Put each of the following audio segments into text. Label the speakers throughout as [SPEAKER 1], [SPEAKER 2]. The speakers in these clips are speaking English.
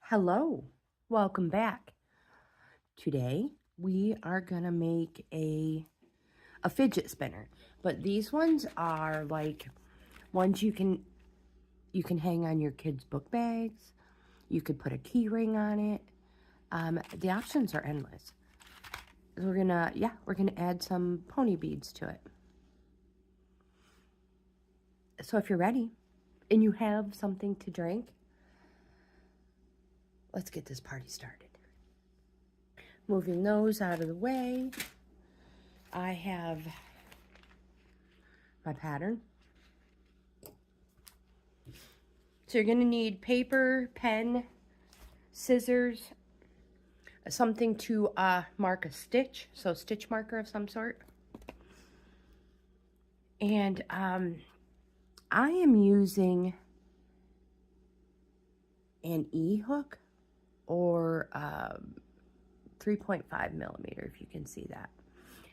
[SPEAKER 1] Hello, welcome back. Today we are gonna make a fidget spinner, but these ones are like ones you can hang on your kids' book bags. You could put a key ring on it. The options are endless. We're gonna add some pony beads to it. So if you're ready and you have something to drink, let's get this party started. Moving those out of the way, I have my pattern. So you're going to need paper, pen, scissors, something to mark a stitch, so stitch marker of some sort. And I am using an E-hook or 3.5 millimeter, if you can see that.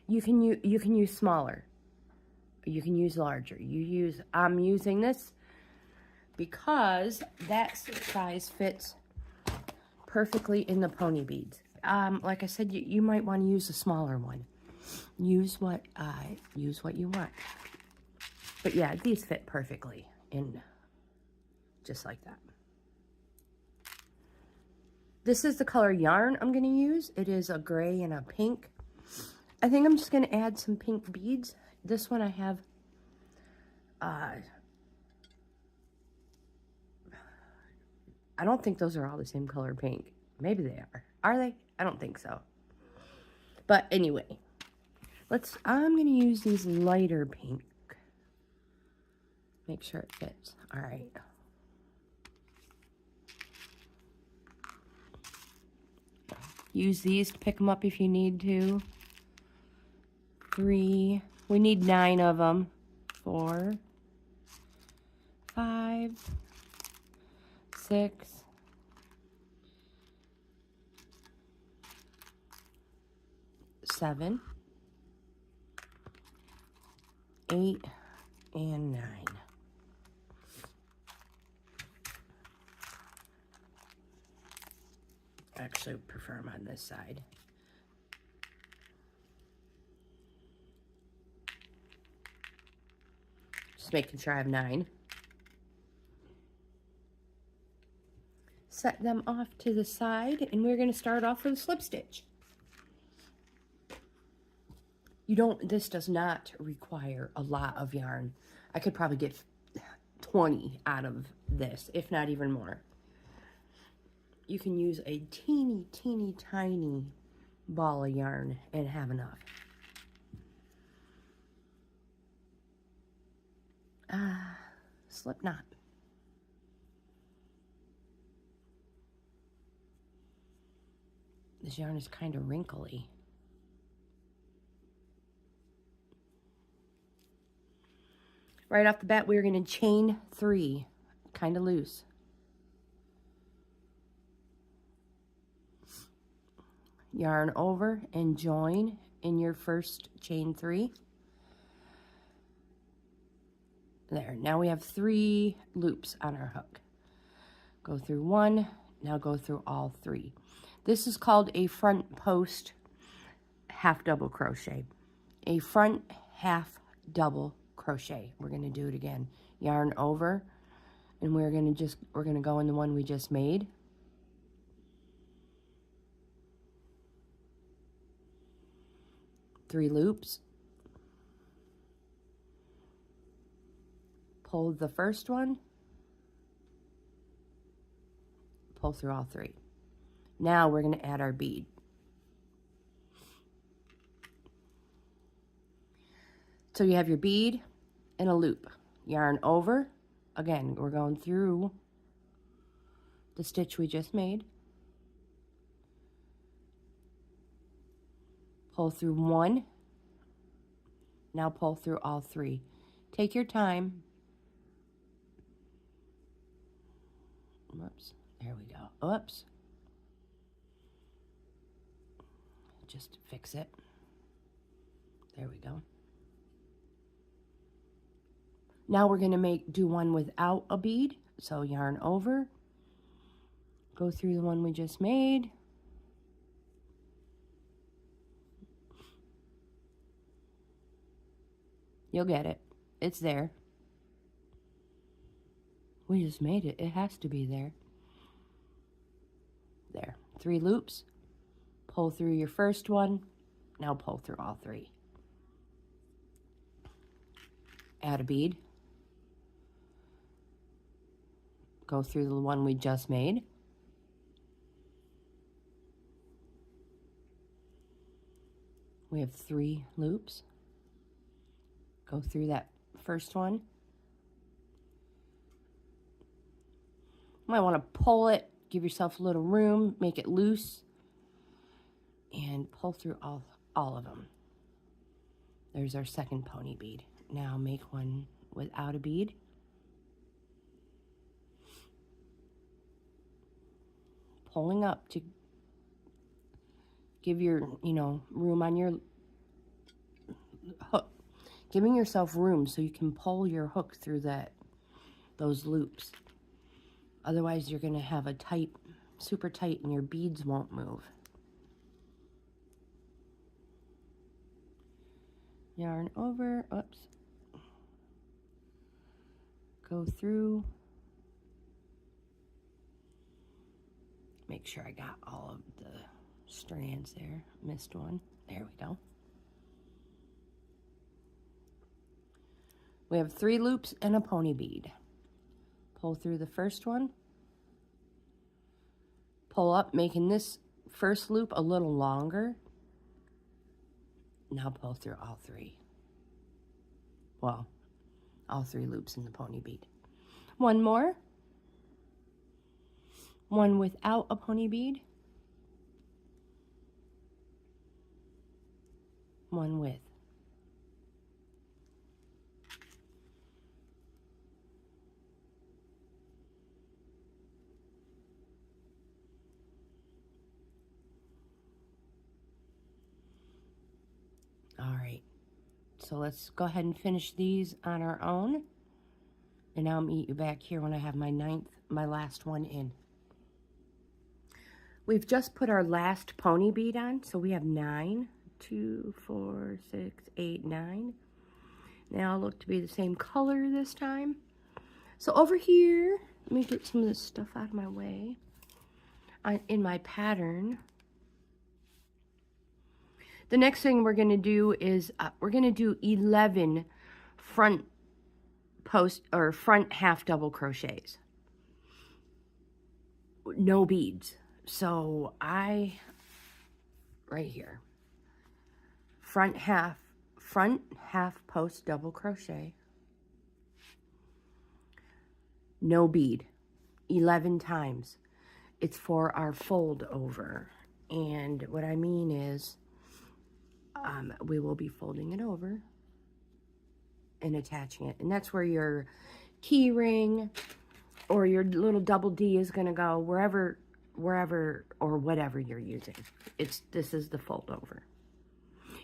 [SPEAKER 1] You can use smaller. You can use larger. I'm using this because that size fits perfectly in the pony beads. Like I said, you might want to use a smaller one. Use what you want. But yeah, these fit perfectly in just like that. This is the color yarn I'm going to use. It is a gray and a pink. I think I'm just going to add some pink beads. This one I have I don't think those are all the same color pink. Maybe they are. Are they? I don't think so. But anyway, I'm going to use these lighter pink. Make sure it fits. All right. Use these to pick them up if you need to. 3. We need 9 of them. 4, 5, 6, 7, 8, and 9. I actually prefer them on this side. Just making sure I have 9. Set them off to the side, and we're going to start off with a slip stitch. This does not require a lot of yarn. I could probably get 20 out of this, if not even more. You can use a teeny, teeny, tiny ball of yarn and have enough. Slip knot. This yarn is kind of wrinkly. Right off the bat, we're going to chain 3, kind of loose. Yarn over and join in your first chain 3. There, now we have 3 loops on our hook. Go through 1, now go through all 3. This is called a front post half double crochet. A front half double crochet. We're going to do it again. Yarn over, and we're going to go in the one we just made. Three loops. Pull the first one. Pull through all 3. Now we're going to add our bead. So you have your bead and a loop. Yarn over. Again, we're going through the stitch we just made. Pull through 1. Now pull through all 3. Take your time. Whoops. There we go. Oops. Just fix it. There we go. Now we're going to do one without a bead. So yarn over, Go through the one we just made. You'll get it. It's there. We just made it. It has to be there. There. 3 loops. Pull through your first one. Now pull through all 3. Add a bead. Go through the one we just made. We have 3 loops. Go through that first one. You might want to pull it, give yourself a little room, make it loose, and pull through all of them. There's our second pony bead. Now make one without a bead. Pulling up to give your, room on your hook. Giving yourself room so you can pull your hook through those loops. Otherwise, you're going to have a tight, super tight, and your beads won't move. Yarn over, oops. Go through. Make sure I got all of the strands there. Missed one. There we go. We have 3 loops and a pony bead. Pull through the first one. Pull up, making this first loop a little longer. Now pull through all 3. Well, all 3 loops in the pony bead. One more. One without a pony bead. One with. All right, so let's go ahead and finish these on our own. And I'll meet you back here when I have my last one in. We've just put our last pony bead on, so we have 9. 2, 4, 6, 8, 9. Now look to be the same color this time. So over here, let me get some of this stuff out of my way. In my pattern, the next thing we're going to do is we're going to do 11 front half double crochets. No beads. So right here, front half post double crochet, no bead, 11 times. It's for our fold over. And what I mean is, we will be folding it over and attaching it. And that's where your key ring or your little double D is going to go, wherever or whatever you're using. This is the fold over.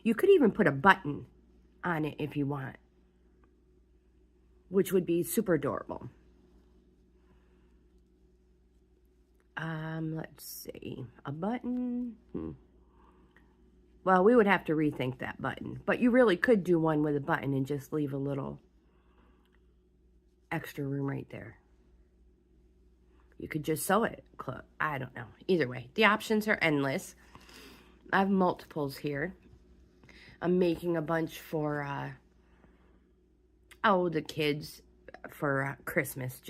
[SPEAKER 1] You could even put a button on it if you want, which would be super adorable. Let's see, a button. Well, we would have to rethink that button, but you really could do one with a button and just leave a little extra room right there. You could just sew it. I don't know. Either way, the options are endless. I have multiples here. I'm making a bunch for, the kids for Christmas.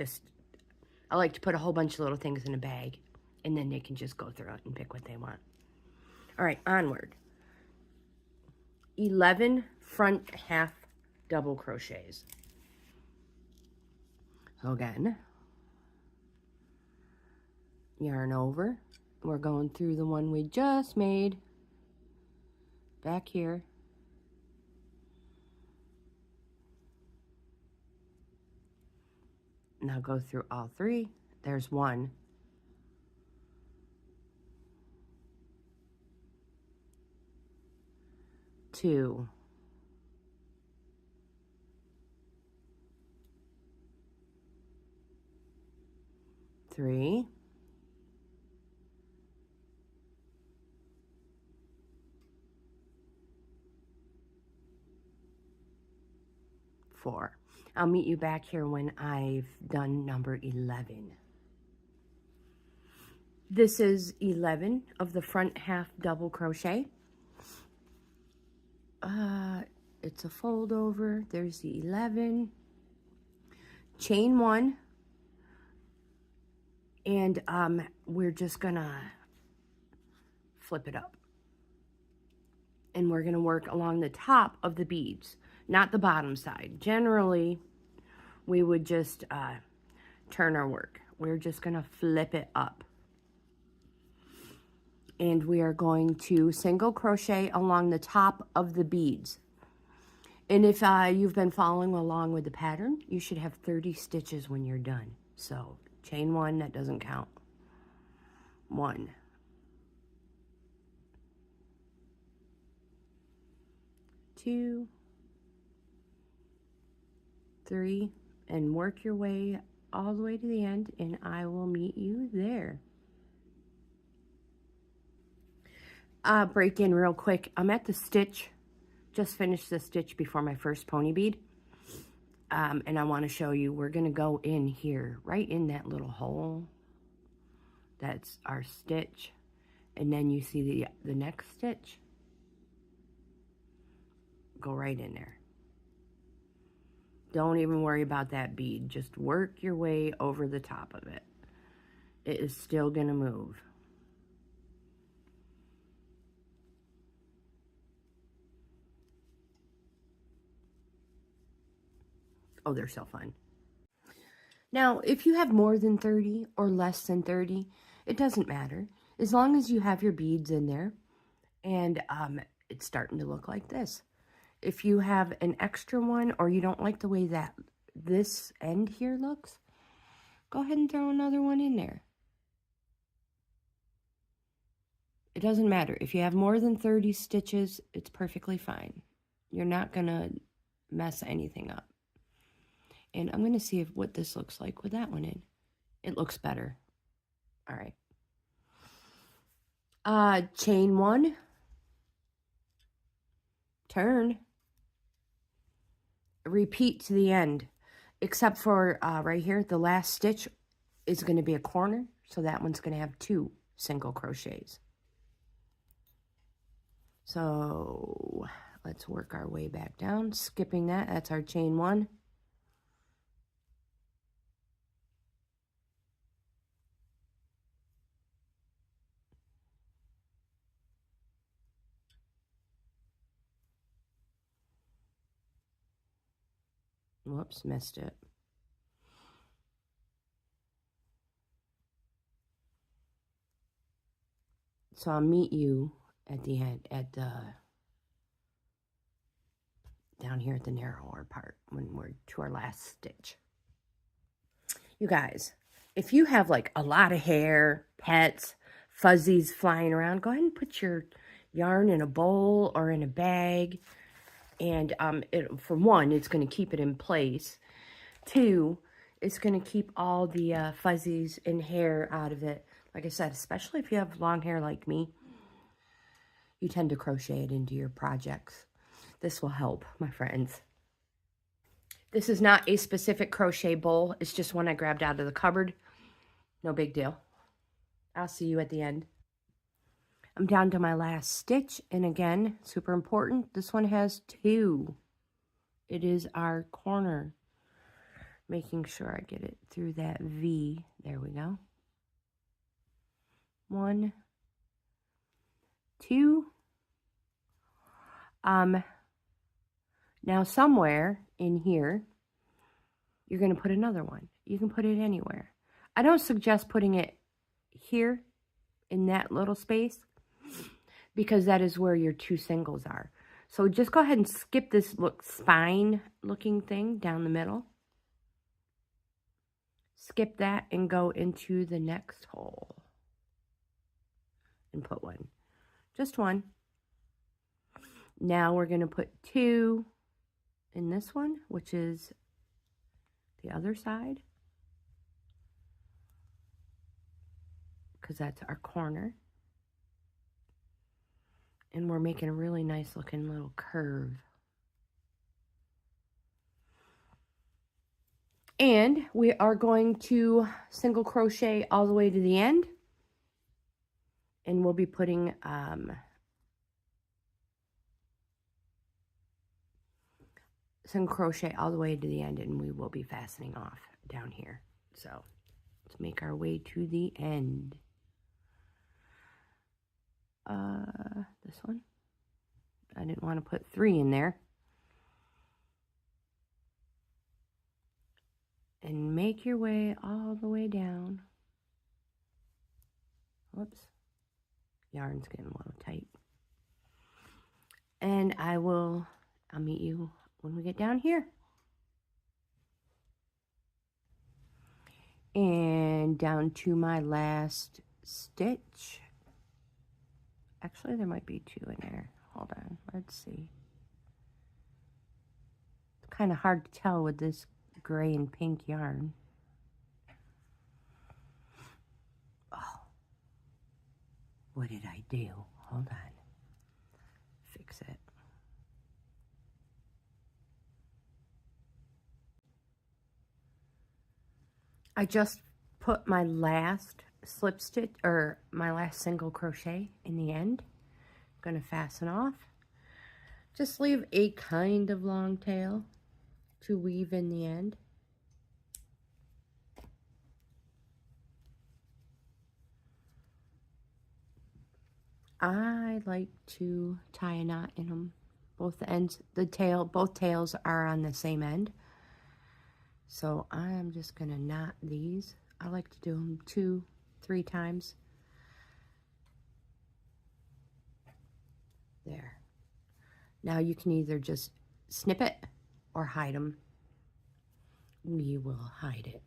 [SPEAKER 1] I like to put a whole bunch of little things in a bag, and then they can just go through it and pick what they want. All right, onward. 11 front half double crochets. So again, yarn over. We're going through the one we just made back here. Now go through all 3. There's 1. 2. 3. 4. I'll meet you back here when I've done number 11. This is 11 of the front half double crochet. It's a fold over. There's the 11. Chain 1. And we're just gonna flip it up. And we're gonna work along the top of the beads, not the bottom side. Generally, we would just turn our work. We're just gonna flip it up. And we are going to single crochet along the top of the beads. And if you've been following along with the pattern, you should have 30 stitches when you're done. So chain 1, that doesn't count. 1, 2, 3, and work your way all the way to the end, and I will meet you there. Break in real quick. I'm at the stitch. Just finished the stitch before my first pony bead. And I want to show you, we're going to go in here, right in that little hole. That's our stitch. And then you see the next stitch. Go right in there. Don't even worry about that bead. Just work your way over the top of it. It is still going to move. Oh, they're so fun. Now, if you have more than 30 or less than 30, it doesn't matter. As long as you have your beads in there and it's starting to look like this. If you have an extra one or you don't like the way that this end here looks, go ahead and throw another one in there. It doesn't matter. If you have more than 30 stitches, it's perfectly fine. You're not going to mess anything up. And I'm going to see what this looks like with that one in. It looks better. All right. Chain 1. Turn. Repeat to the end. Except for right here, the last stitch is going to be a corner. So that one's going to have 2 single crochets. So let's work our way back down. Skipping that. That's our chain 1. Whoops, missed it. So I'll meet you at the end, at the, down here at the narrower part when we're to our last stitch. You guys, if you have like a lot of hair, pets, fuzzies flying around, go ahead and put your yarn in a bowl or in a bag. And for one, it's going to keep it in place. 2, it's going to keep all the fuzzies and hair out of it. Like I said, especially if you have long hair like me, you tend to crochet it into your projects. This will help, my friends. This is not a specific crochet bowl. It's just one I grabbed out of the cupboard. No big deal. I'll see you at the end. I'm down to my last stitch, and again, super important, this one has 2. It is our corner. Making sure I get it through that V. There we go. 1, 2. Now somewhere in here, you're going to put another one. You can put it anywhere. I don't suggest putting it here in that little space, because that is where your 2 singles are. So just go ahead and skip this spine looking thing down the middle. Skip that and go into the next hole. And put 1. Just 1. Now we're going to put 2 in this one, which is the other side, because that's our corner. And we're making a really nice looking little curve. And we are going to single crochet all the way to the end. And we'll be putting single crochet all the way to the end, and we will be fastening off down here. So let's make our way to the end. This one. I didn't want to put 3 in there. And make your way all the way down. Whoops. Yarn's getting a little tight. And I'll meet you when we get down here. And down to my last stitch. Actually, there might be 2 in there. Hold on, let's see. It's kind of hard to tell with this gray and pink yarn. Oh, what did I do? Hold on. Fix it. I just put my last slip stitch, or my last single crochet in the end. I'm going to fasten off. Just leave a kind of long tail to weave in the end. I like to tie a knot in them. Both ends, both tails are on the same end. So I'm just going to knot these. I like to do them 2-3 times. There. Now you can either just snip it or hide them. We will hide it.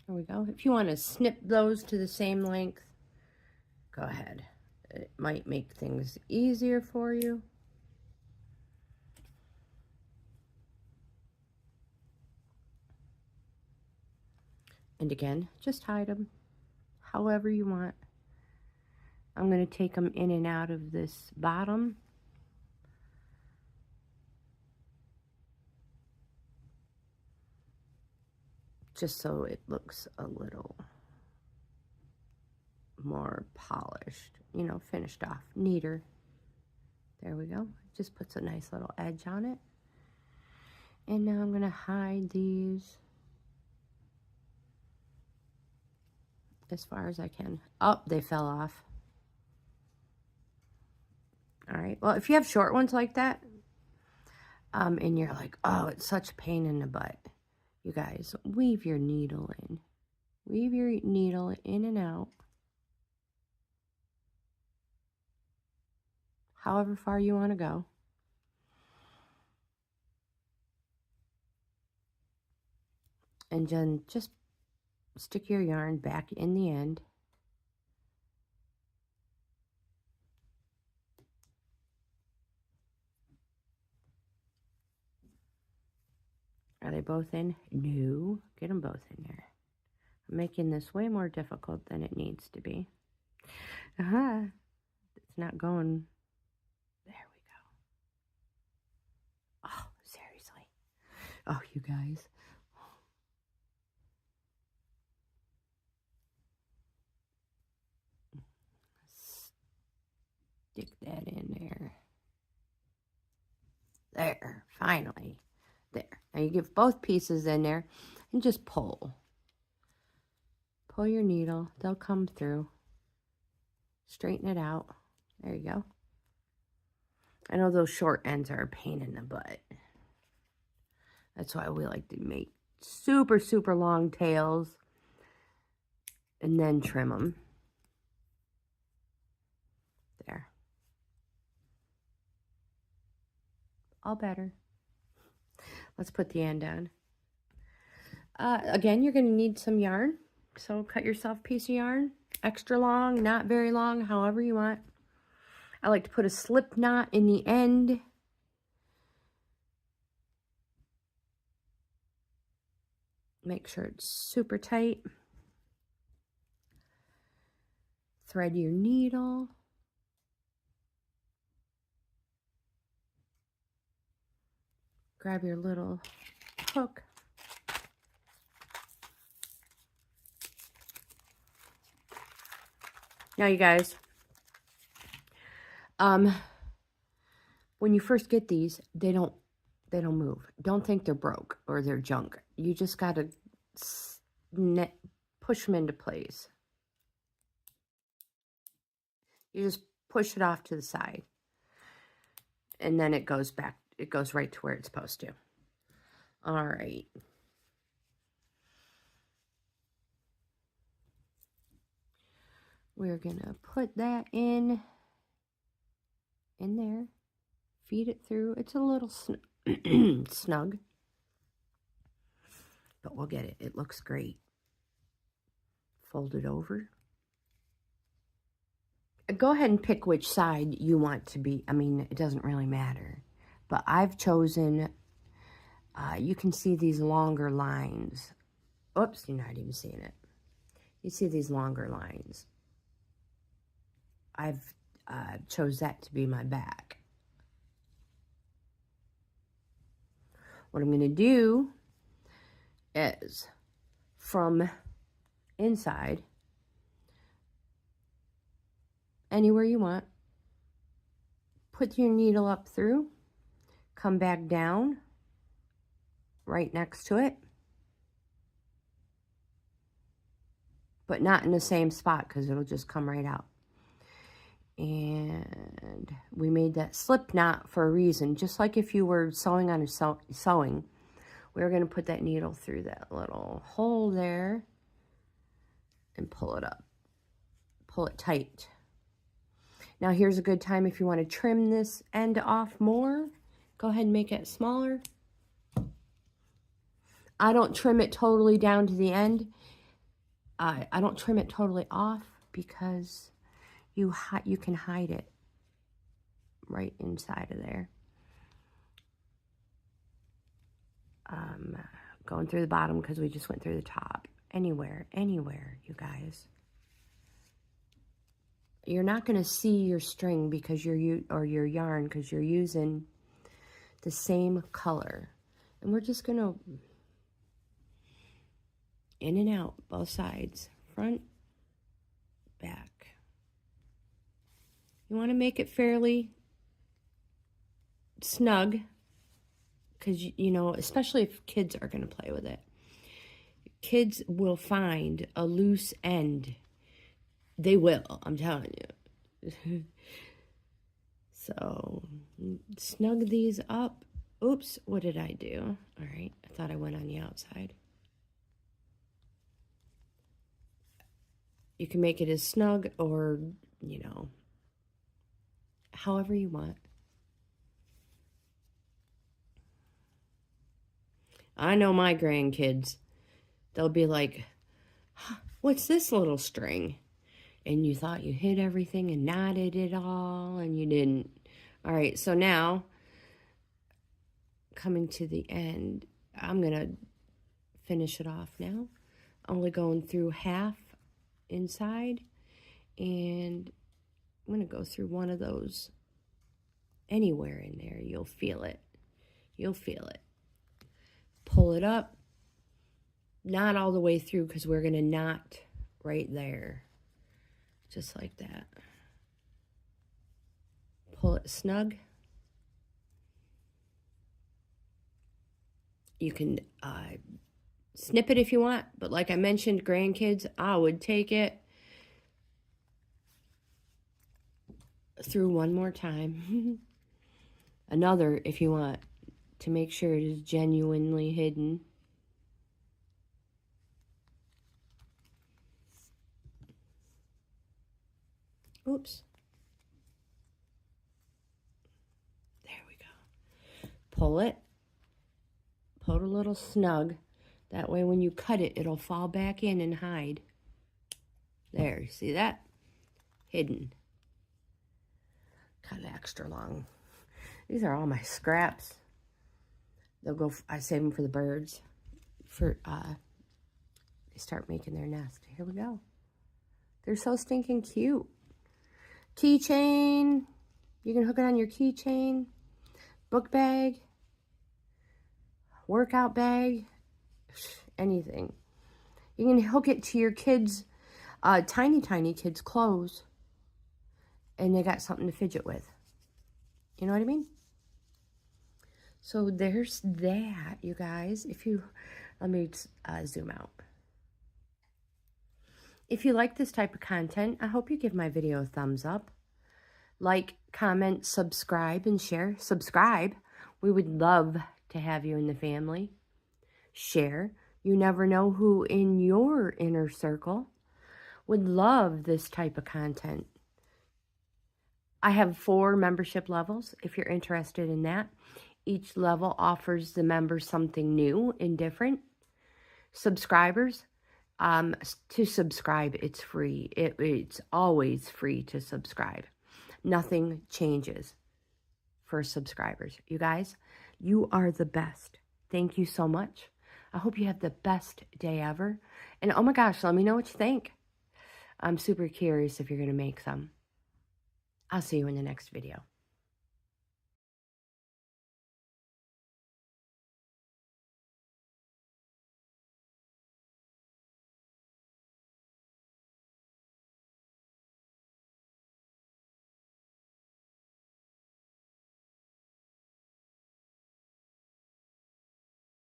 [SPEAKER 1] There we go. If you want to snip those to the same length, go ahead. It might make things easier for you. And again, just hide them however you want. I'm going to take them in and out of this bottom. Just so it looks a little more polished, you know, finished off, neater. There we go. Just puts a nice little edge on it. And now I'm going to hide these as far as I can. Oh, they fell off. All right. Well, if you have short ones like that, and you're like, oh, it's such a pain in the butt, you guys, weave your needle in. Weave your needle in and out. However far you want to go. And then just stick your yarn back in the end. Are they both in? No. Get them both in there. I'm making this way more difficult than it needs to be. It's not going. There we go. Oh, seriously. Oh, you guys. Stick that in there. There, finally. There. Now you give both pieces in there and just pull. Pull your needle. They'll come through. Straighten it out. There you go. I know those short ends are a pain in the butt. That's why we like to make super, super long tails and then trim them. There. All better. Let's put the end on. Again, you're going to need some yarn. So cut yourself a piece of yarn. Extra long, not very long, however you want. I like to put a slip knot in the end. Make sure it's super tight. Thread your needle. grab your little hook. Now, you guys, when you first get these, they don't move. Don't think they're broke or they're junk. You just got to push them into place. You just push it off to the side. And then it goes back. It goes right to where it's supposed to. All right. We're going to put that in there. Feed it through. It's a little snug. But we'll get it. It looks great. Fold it over. Go ahead and pick which side you want to be. I mean, it doesn't really matter. But I've chosen, you can see these longer lines. Oops, you're not even seeing it. You see these longer lines. I've chose that to be my back. What I'm going to do is from inside, anywhere you want, put your needle up through, come back down right next to it, but not in the same spot because it'll just come right out. And we made that slip knot for a reason. Just like if you were sewing on a sewing, we're going to put that needle through that little hole there and pull it up. Pull it tight. Now here's a good time if you want to trim this end off more. Go ahead and make it smaller. I don't trim it totally down to the end. I don't trim it totally off because you can hide it right inside of there. Going through the bottom because we just went through the top. Anywhere, you guys. You're not going to see your string because your yarn because you're using the same color. And we're just going to in and out both sides, front, back. You want to make it fairly snug because, you know, especially if kids are going to play with it. Kids will find a loose end. They will, I'm telling you. So, snug these up. Oops, what did I do? All right, I thought I went on the outside. You can make it as snug or, you know, however you want. I know my grandkids, they'll be like, what's this little string? And you thought you hid everything and knotted it all, and you didn't. All right, so now, coming to the end, I'm going to finish it off now. Only going through half inside, and I'm going to go through one of those. Anywhere in there, you'll feel it. You'll feel it. Pull it up. Not all the way through because we're going to knot right there. Just like that. Pull it snug. You can snip it if you want, but like I mentioned, grandkids, I would take it through one more time. Another if you want to make sure it is genuinely hidden. Oops. There we go. Pull it. Pull it a little snug. That way when you cut it, it'll fall back in and hide. There, see that? Hidden. Cut it extra long. These are all my scraps. They'll go, I save them for the birds. For, they start making their nest. Here we go. They're so stinking cute. Keychain. You can hook it on your keychain. Book bag. workout bag, anything. You can hook it to your kids, tiny kids' clothes, and they got something to fidget with. You know what I mean? So there's that, you guys. If you, let me zoom out. If you like this type of content, I hope you give my video a thumbs up. Like, comment, subscribe, and share. Subscribe. We would love to have you in the family. Share. You never know who in your inner circle would love this type of content. I have 4 membership levels if you're interested in that. Each level offers the members something new and different. Subscribers, to subscribe, it's free. It's always free to subscribe. Nothing changes for subscribers. You guys, you are the best. Thank you so much. I hope you have the best day ever. And oh my gosh, let me know what you think. I'm super curious if you're going to make some. I'll see you in the next video.